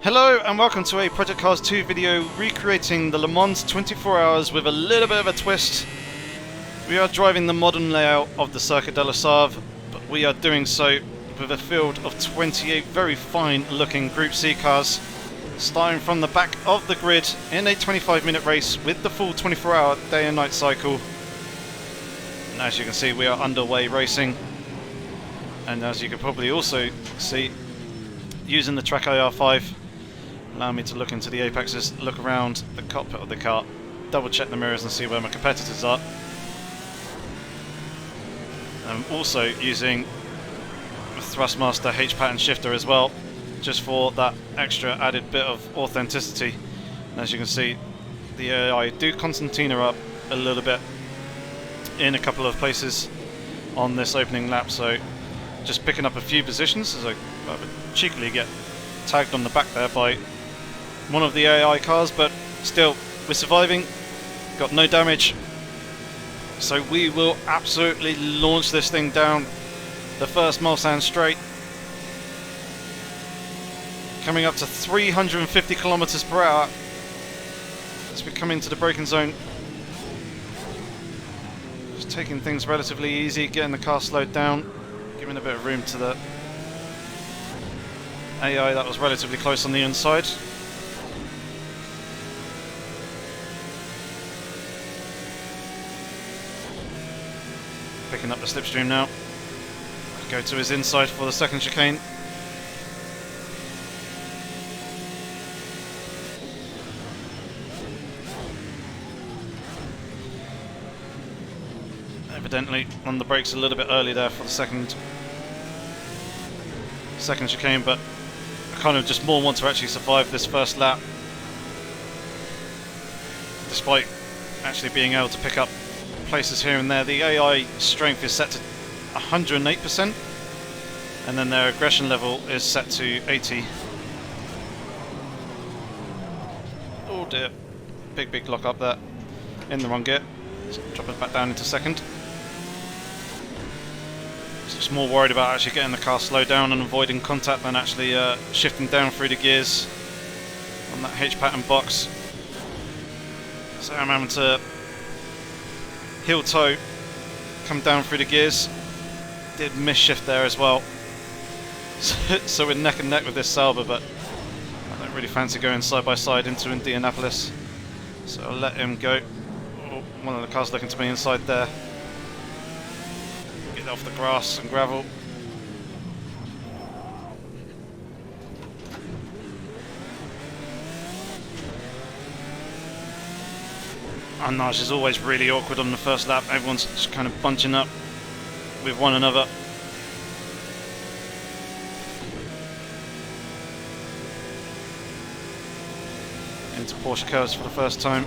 Hello and welcome to a Project Cars 2 video recreating the Le Mans 24 hours with a little bit of a twist. We are driving the modern layout of the Circuit de la Sarve, but we are doing so with a field of 28 very fine looking Group C cars, starting from the back of the grid in a 25-minute race with the full 24-hour day and night cycle. And as you can see, we are underway racing, and as you can probably also see, using the TrackIR 5 allow me to look into the apexes, look around the cockpit of the car, double check the mirrors and see where my competitors are. I'm also using the Thrustmaster H-pattern shifter as well, just for that extra added bit of authenticity. And as you can see, the AI do concertina up a little bit in a couple of places on this opening lap, so just picking up a few positions as I would cheekily get tagged on the back there by one of the AI cars, but still, we're surviving, got no damage, so we will absolutely launch this thing down the first Mulsanne straight, coming up to 350 kilometers per hour as we come into the braking zone. Just taking things relatively easy, getting the car slowed down, giving a bit of room to the AI that was relatively close on the inside. Picking up the slipstream now. Go to his inside for the second chicane. Evidently on the brakes a little bit early there for the second chicane, but I kind of just more want to actually survive this first lap, despite actually being able to pick up places here and there. The AI strength is set to 108%, and then their aggression level is set to 80. Oh dear, big lock up there in the wrong gear. Let's drop it back down into second. Just more worried about actually getting the car slowed down and avoiding contact than actually shifting down through the gears on that H-pattern box. So I'm having to heel toe, come down through the gears. Did miss shift there as well. So we're neck and neck with this Servo, but I don't really fancy going side by side into Indianapolis. So I'll let him go. Oh, one of the cars looking to me inside there. Get off the grass and gravel. And Naj is always really awkward on the first lap. Everyone's just kind of bunching up with one another. Into Porsche curves for the first time.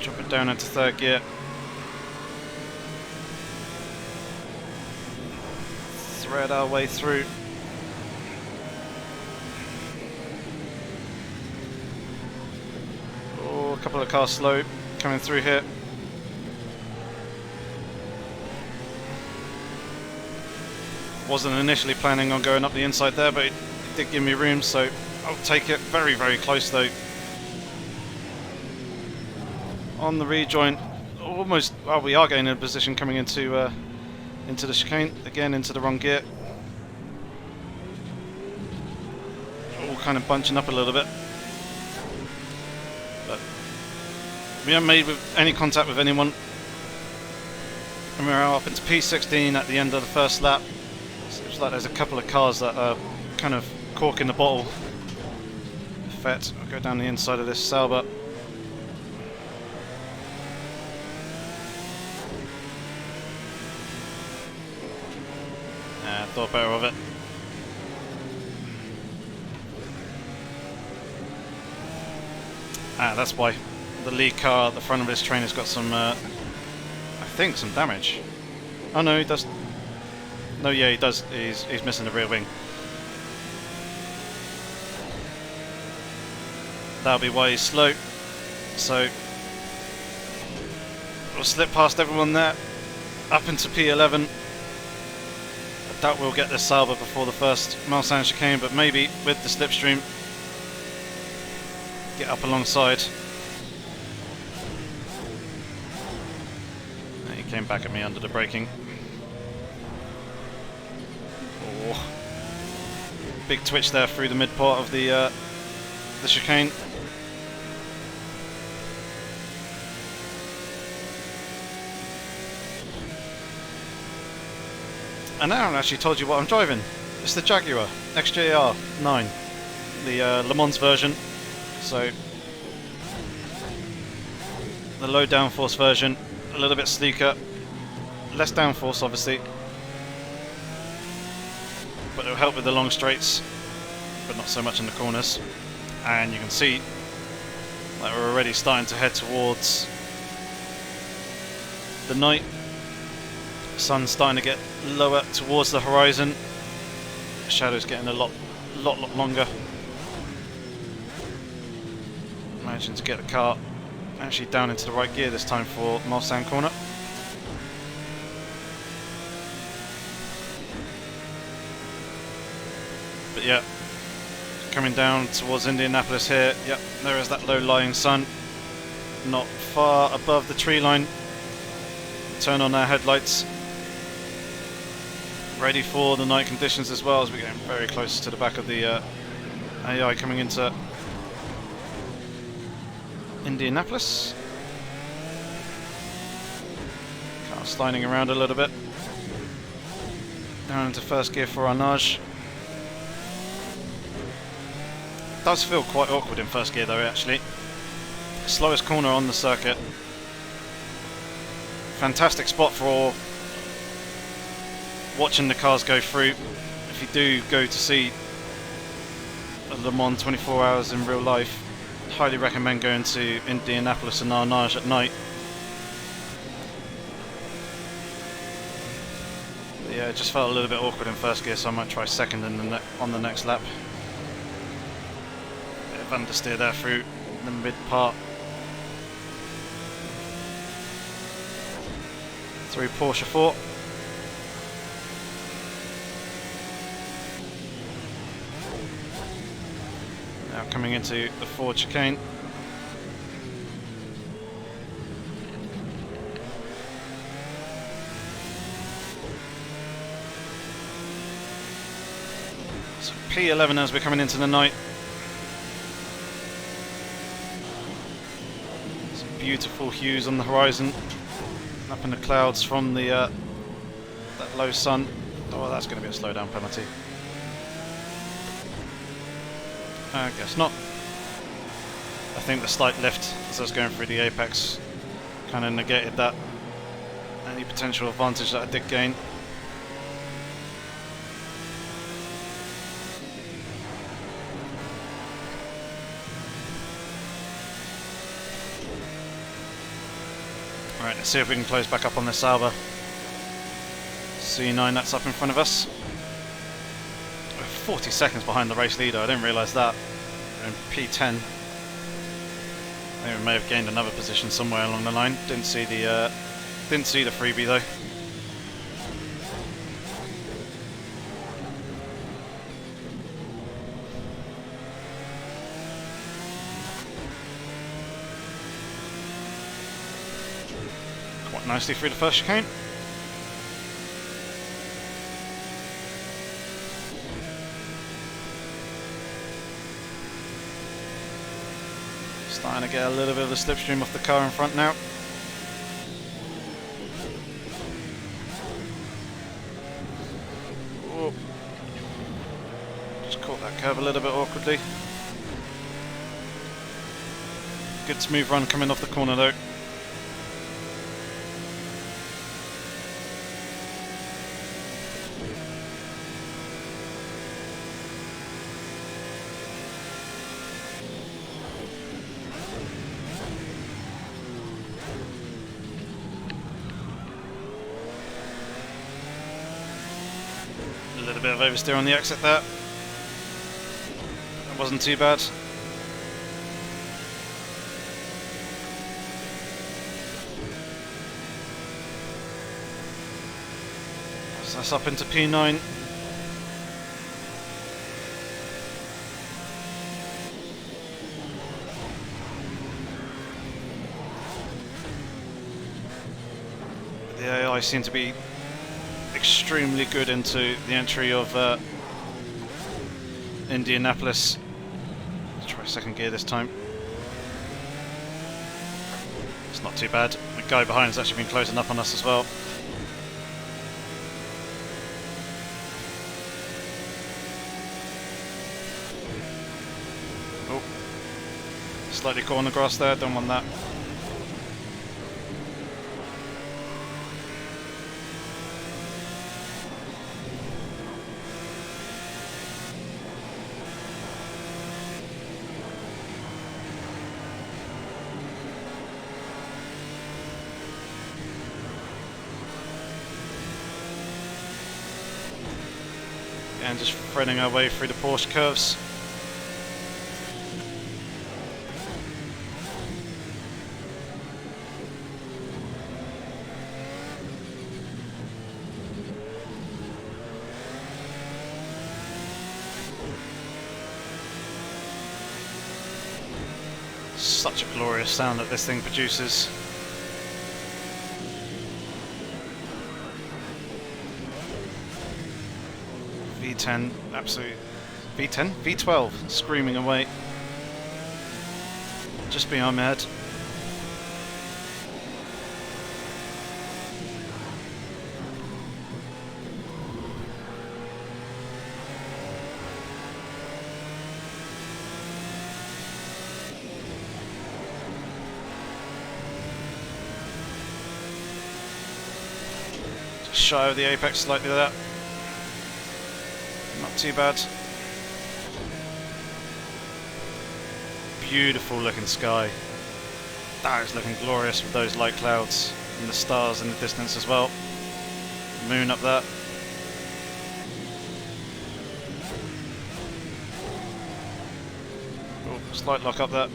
Drop it down into third gear. Thread our way through. A couple of cars slow coming through here. Wasn't initially planning on going up the inside there, but it did give me room, so I'll take it. Very close though. On the rejoin, almost. Well, we are getting in a position coming into the chicane again, into the wrong gear. All kind of bunching up a little bit. We haven't made any contact with anyone, and we're up into P16 at the end of the first lap. Seems like there's a couple of cars that are kind of corking the bottle effect. I'll go down the inside of this Servo. Thought better of it. That's why the lead car at the front of this train has got some, I think, some damage. Oh no, he does. No, yeah, he does. He's missing the rear wing. That'll be why he's slow. So we'll slip past everyone there, up into P11. I doubt we'll get this Servo before the first Mulsanne chicane, but maybe with the slipstream get up alongside. And he came back at me under the braking. Oh. Big twitch there through the mid part of the chicane. And now I've actually told you what I'm driving. It's the Jaguar XJR 9, the Le Mans version. So the low downforce version, a little bit sleeker, less downforce obviously, but it'll help with the long straights, but not so much in the corners. And you can see that we're already starting to head towards the night. Sun's starting to get lower towards the horizon. The shadow's getting a lot longer. Managing to get the car actually down into the right gear this time for Mulsanne corner. But yeah, coming down towards Indianapolis here. Yep, there is that low-lying sun, not far above the tree line. Turn on our headlights. Ready for the night conditions as well, as we're getting very close to the back of the AI coming into Indianapolis. Car sliding around a little bit. Down into first gear for Arnage. Does feel quite awkward in first gear though, actually. Slowest corner on the circuit. Fantastic spot for watching the cars go through. If you do go to see a Le Mans 24 hours in real life, highly recommend going to Indianapolis and Arnage at night. But yeah, it just felt a little bit awkward in first gear, so I might try second in on the next lap. Bit of understeer there through the mid part. Through Porsche 4. Now coming into the Ford chicane. So P11 as we're coming into the night. Some beautiful hues on the horizon. Up in the clouds from the that low sun. Oh, that's going to be a slowdown penalty. I guess not. I think the slight lift as I was going through the apex kind of negated that. Any potential advantage that I did gain. Alright, let's see if we can close back up on this Sauber. C9, that's up in front of us. We're 40 seconds behind the race leader, I didn't realise that. We're in P10. I think we may have gained another position somewhere along the line. Didn't see the freebie though. Quite nicely through the first chicane. Starting to get a little bit of the slipstream off the car in front now. Whoa. Just caught that curve a little bit awkwardly. Good smooth run coming off the corner though. A little bit of oversteer on the exit there. That wasn't too bad. So that's up into P9. Yeah, I seem to be extremely good into the entry of Indianapolis. Let's try second gear this time. It's not too bad. The guy behind has actually been closing up on us as well. Oh, slightly caught on the grass there, don't want that. And just threading our way through the Porsche curves. Such a glorious sound that this thing produces. V10, absolutely. V10? V12, screaming away. Just beyond my head. Just shy of the apex slightly there. Not too bad. Beautiful looking sky. That is looking glorious with those light clouds and the stars in the distance as well. Moon up there. Oh, slight lock up there.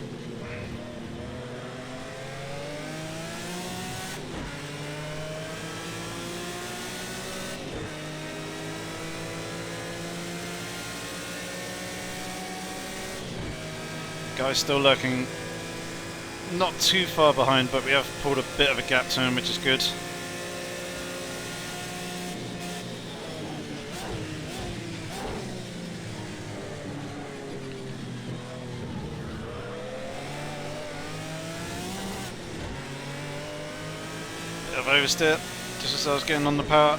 Guy's still lurking, not too far behind, but we have pulled a bit of a gap to him, which is good. Bit of oversteer, just as I was getting on the power.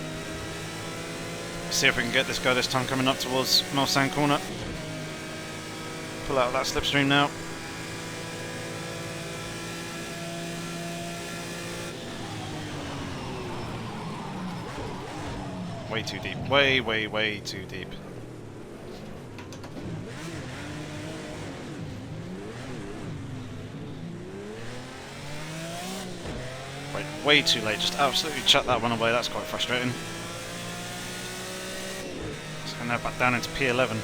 See if we can get this guy this time coming up towards Mulsanne corner. Pull out of that slipstream now. Way too deep. Way too deep. Right, way too late. Just absolutely chuck that one away. That's quite frustrating. So now back down into P11.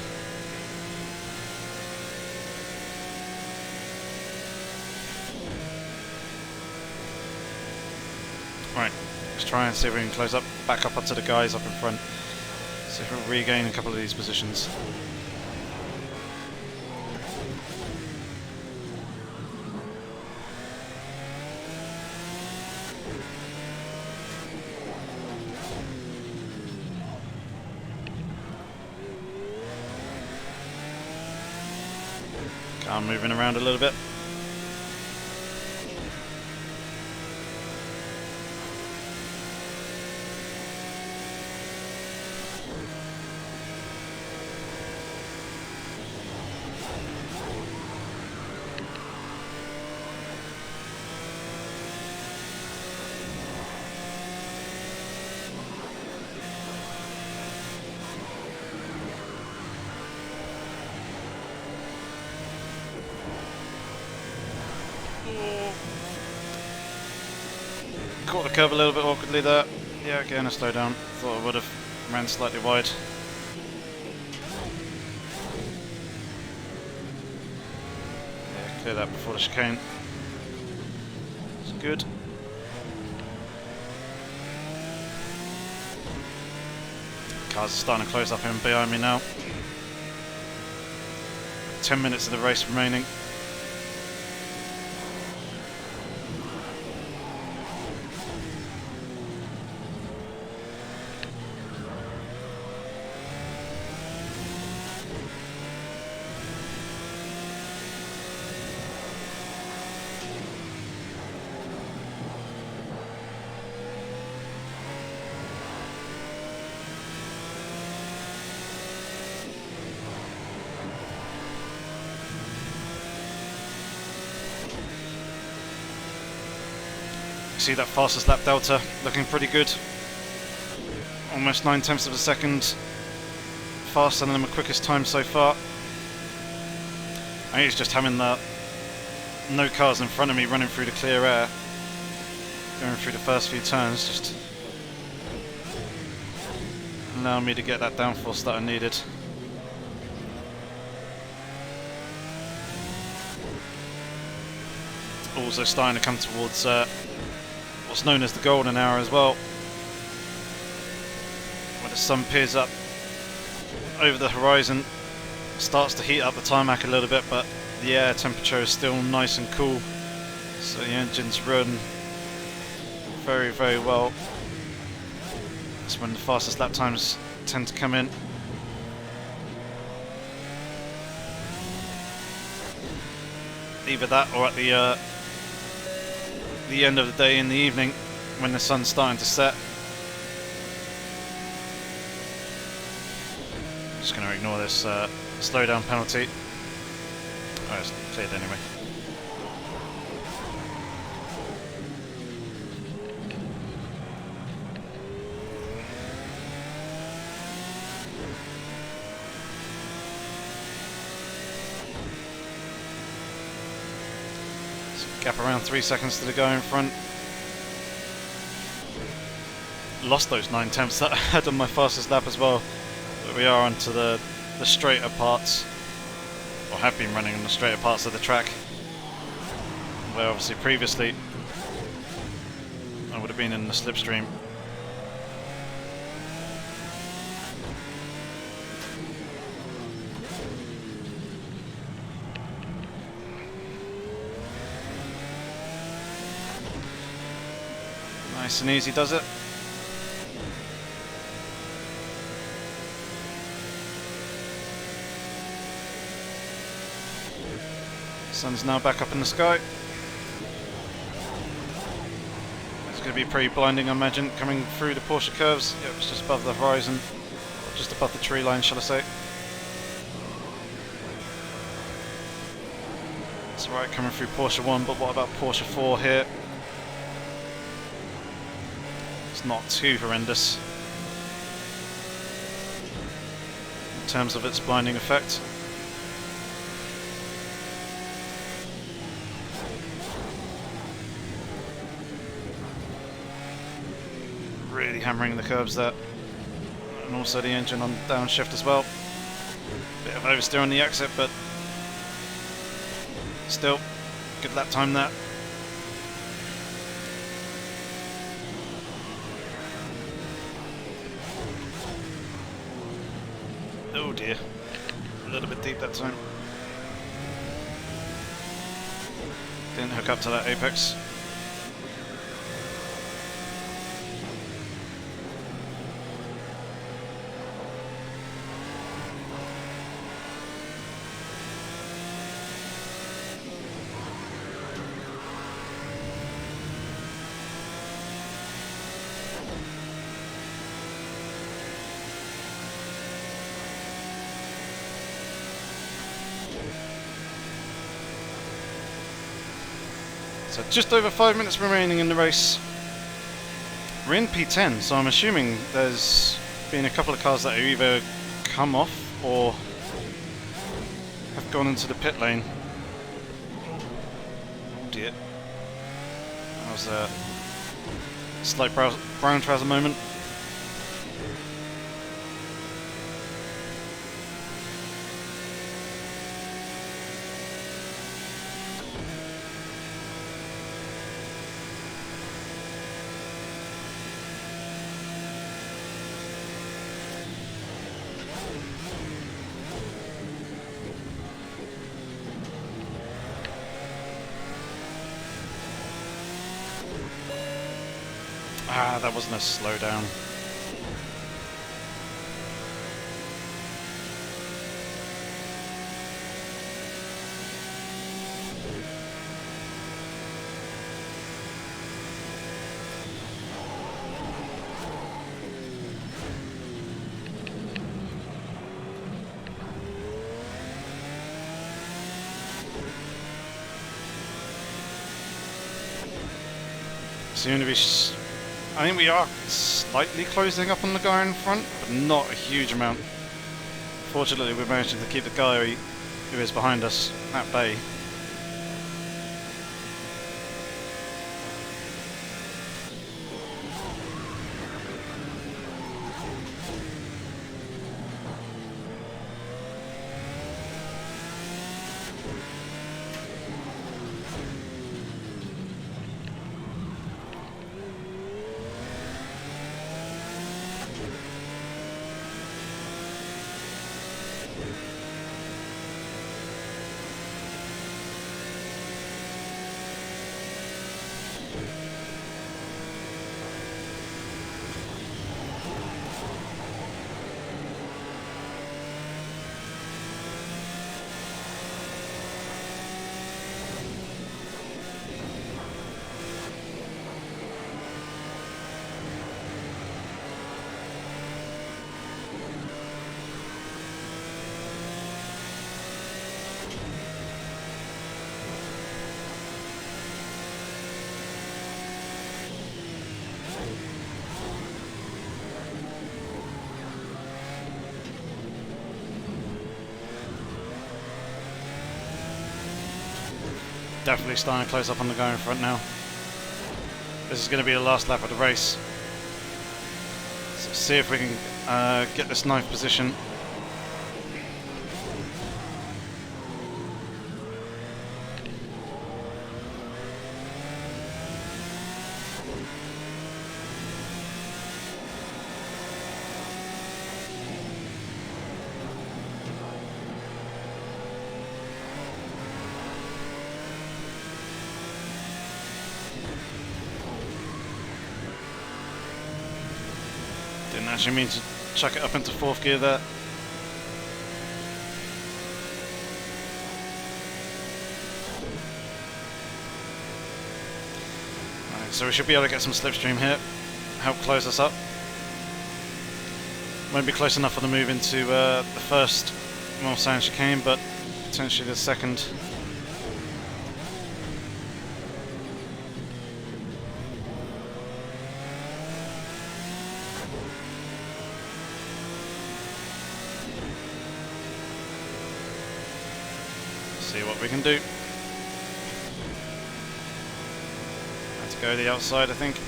Right, let's try and see if we can close up, back up onto the guys up in front. See if we can regain a couple of these positions. Car moving around a little bit. Caught the curve a little bit awkwardly there. Yeah, again a slow down. Thought I would have ran slightly wide. Yeah, clear that before the chicane. It's good. Cars are starting to close up in behind me now. 10 minutes of the race remaining. See that fastest lap delta looking pretty good. Almost 9/10 of a second faster than my quickest time so far. I think it's just having the no cars in front of me running through the clear air, going through the first few turns, just allowing me to get that downforce that I needed. Also starting to come towards what's known as the golden hour as well, when the sun peers up over the horizon, starts to heat up the tarmac a little bit, but the air temperature is still nice and cool, so the engines run very, very well. That's when the fastest lap times tend to come in. Either that or at the end of the day in the evening when the sun's starting to set. Just going to ignore this slowdown penalty. Oh, it's cleared anyway. Gap around 3 seconds to the go in front. Lost those 9/10 that I had on my fastest lap as well. But we are onto the straighter parts, or have been running on the straighter parts of the track, where obviously previously I would have been in the slipstream. Nice and easy does it. Sun's now back up in the sky. It's going to be pretty blinding, I imagine, coming through the Porsche curves. Yep, it's just above the horizon, or just above the tree line, shall I say. It's alright coming through Porsche 1, but what about Porsche 4 here? It's not too horrendous in terms of its blinding effect. Really hammering the curves there, and also the engine on downshift as well. Bit of oversteer on the exit, but still good lap time there. Oh dear, a little bit deep that time. Didn't hook up to that apex. So just over 5 minutes remaining in the race. We're in P10, so I'm assuming there's been a couple of cars that have either come off or have gone into the pit lane. Oh dear. That was a slight brown trouser moment. Ah, that wasn't a slowdown. Soon to be. I think we are slightly closing up on the guy in front, but not a huge amount. Fortunately, we're managing to keep the guy who is behind us at bay. Definitely starting to close up on the guy in front now. This is going to be the last lap of the race. So see if we can get this 9th position. Didn't actually mean to chuck it up into 4th gear there. Right, so we should be able to get some slipstream here, help close us up. Won't be close enough for the move into the first Mulsanne chicane, but potentially the second. See what we can do. Had to go the outside, I think.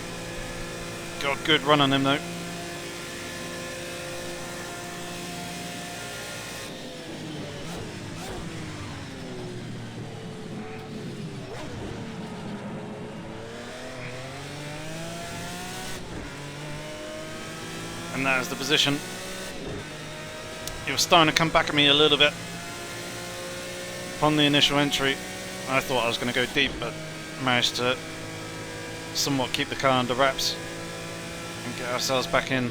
Got a good run on him though. And that is the position. He was starting to come back at me a little bit. Upon the initial entry, I thought I was going to go deep, but managed to somewhat keep the car under wraps and get ourselves back in.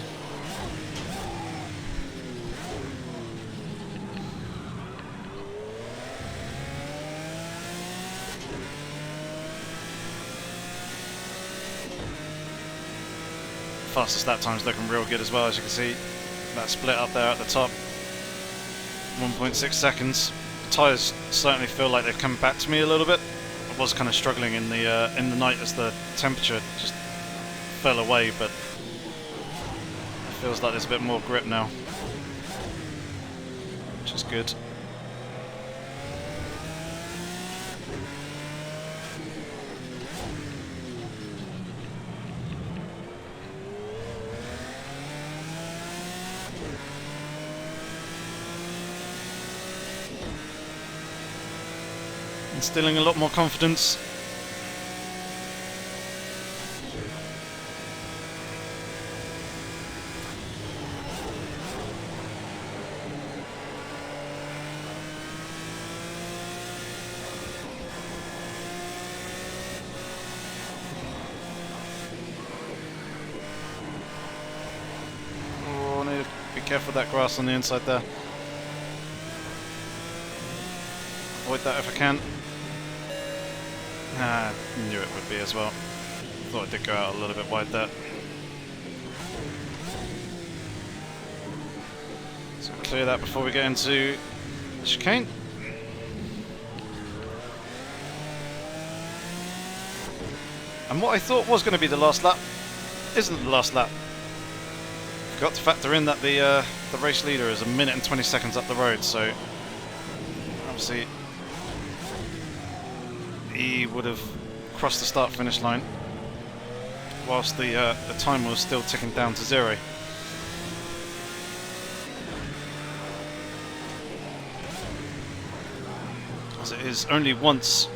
Fastest lap time's looking real good as well, as you can see. That split up there at the top, 1.6 seconds. Tyres certainly feel like they've come back to me a little bit. I was kind of struggling in the night as the temperature just fell away, but it feels like there's a bit more grip now, which is good. Instilling a lot more confidence. Oh, I need to be careful of that grass on the inside there. Avoid that if I can. I knew it would be as well. Thought it did go out a little bit wide there. So clear that before we get into the chicane. And what I thought was going to be the last lap isn't the last lap. Forgot to factor in that the race leader is 1 minute and 20 seconds up the road, so obviously he would have crossed the start-finish line whilst the timer was still ticking down to 0. As it is only once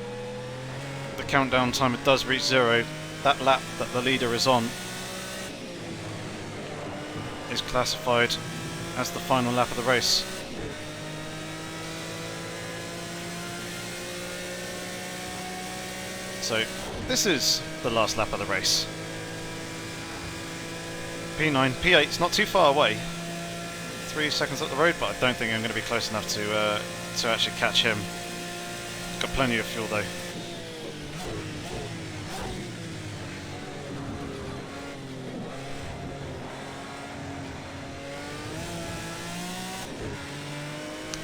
the countdown timer does reach 0, that lap that the leader is on is classified as the final lap of the race. So this is the last lap of the race. P9, P8 is not too far away. 3 seconds up the road, but I don't think I'm going to be close enough to actually catch him. Got plenty of fuel though.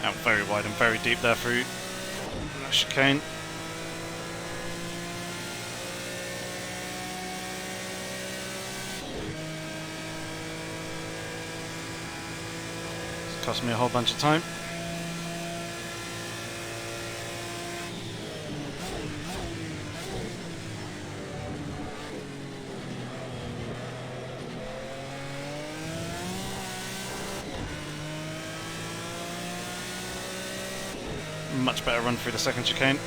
Out very wide and very deep there through that chicane. It's cost me a whole bunch of time. Much better run through the second chicane.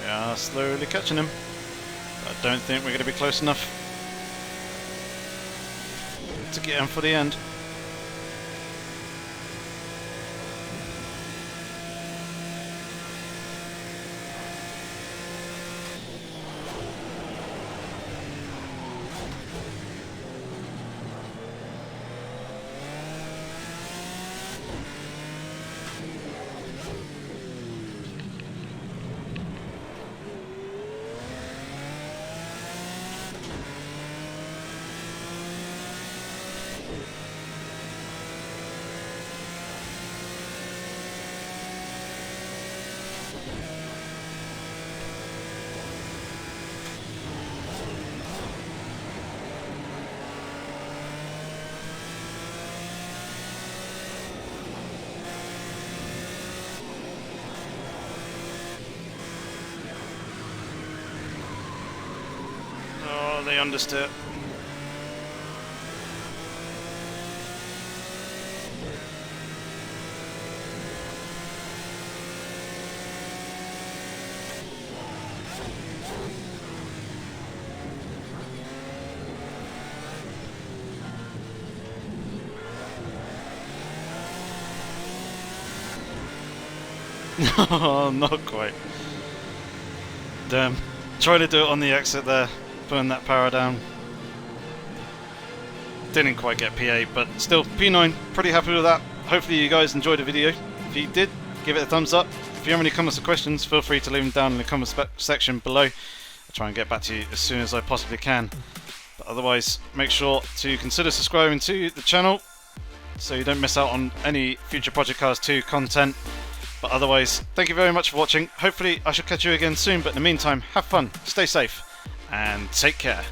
We are slowly catching him. I don't think we're going to be close enough to get him for the end. They understood. No, not quite. Damn. Try to do it on the exit there. Burn that power down. Didn't quite get P8, but still, P9, pretty happy with that. Hopefully you guys enjoyed the video. If you did, give it a thumbs up. If you have any comments or questions, feel free to leave them down in the comment section below. I'll try and get back to you as soon as I possibly can. But otherwise, make sure to consider subscribing to the channel so you don't miss out on any future Project Cars 2 content. But otherwise, thank you very much for watching. Hopefully I shall catch you again soon, but in the meantime, have fun, stay safe, and take care.